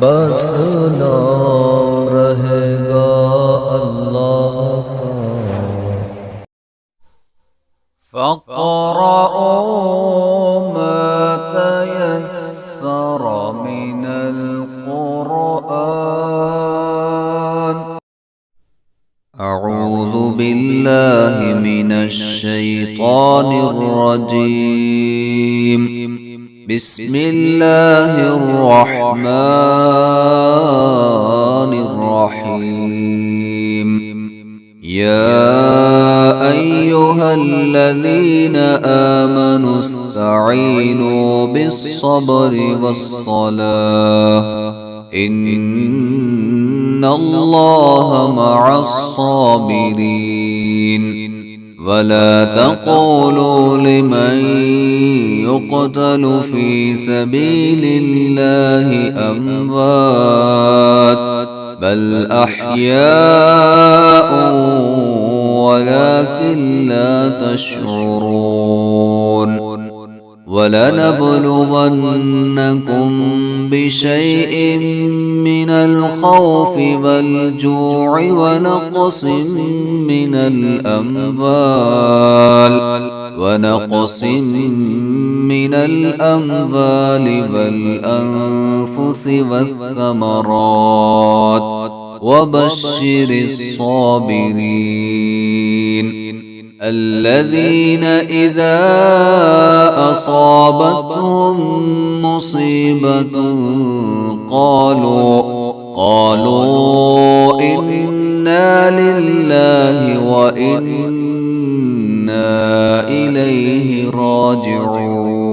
बस नाम रहेगा अल्लाह का। फ़क़रऊँ मा तयस्सर मिनल क़ुरआन। अऊज़ु बिल्लाहि मिनश शैतानिर रजीम। बिस्मिल्लाहिर रहमानिर रहीम। या अय्युहल्लज़ीना आमनू इस्तईनू बिस्सब्रि वस्सलाह इन्नल्लाहा मअस्साबिरीन। वला तक़ूलू लिमन युक़तलु फ़ी सबीलिल्लाहि अम्वात बल अह्याउन वलाकिन ला तशऊरून। वलनबलुवन्नकुम बिशैइन मिनल खौफि वल जू'i वनक़सिम मिनल अम्वालि वल अन्फुसि वत्थमरात वबश्शिरिस साबिरीन। الذين إذا أصابتهم مصيبة قالوا إنا لله وإنا إليه راجعون.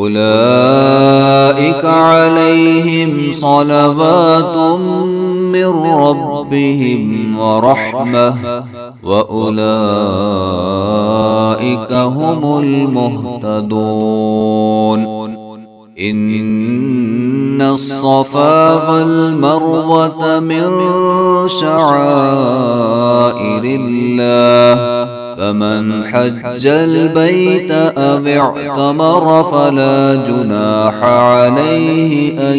أولئك عليهم صلوات من ربهم ورحمة وأولئك هم المهتدون. إن الصفا والمروة من شعائر الله فمن حج البيت أو اعتمر فلا جناح عليه أن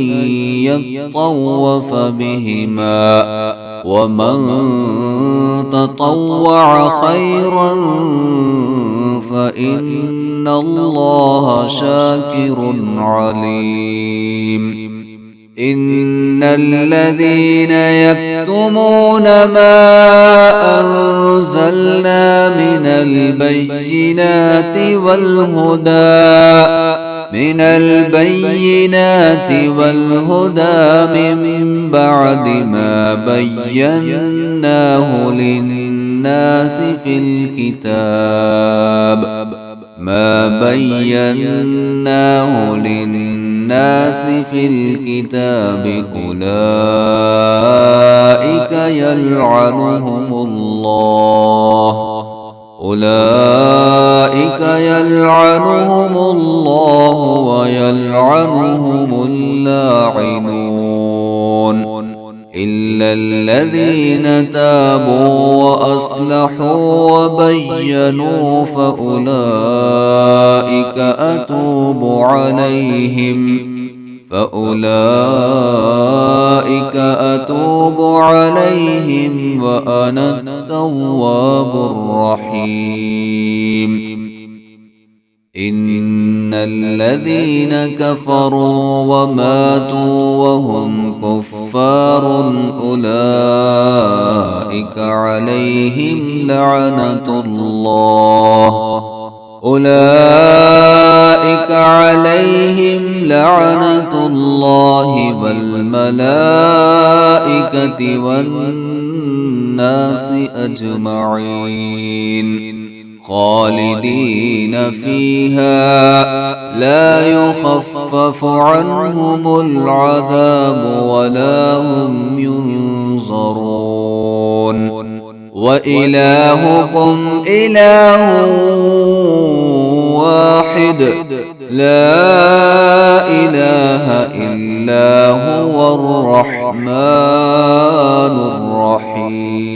يطوف بهما ومن تطوع خيرا فإن الله شاكر عليم. إن الذين يكتمون ما أنزلنا من البينات والهدى من بعد ما بيناه للناس في الكتاب أولئك يلعنهم الله ويلعنهم اللاعنون. إلا الذين تابوا وأصلحوا وبينوا فأولئك أتوب عليهم وأنا التواب الرحيم. إن الذين كفروا وماتوا وهم كفار أولئك عليهم لعنة الله والملائكة والناس أجمعين خالدين فيها لا يخفف عنهم العذاب ولا هم ينظرون. وإلهكم إله واحد لا إله إلا هو الرحمن الرحيم.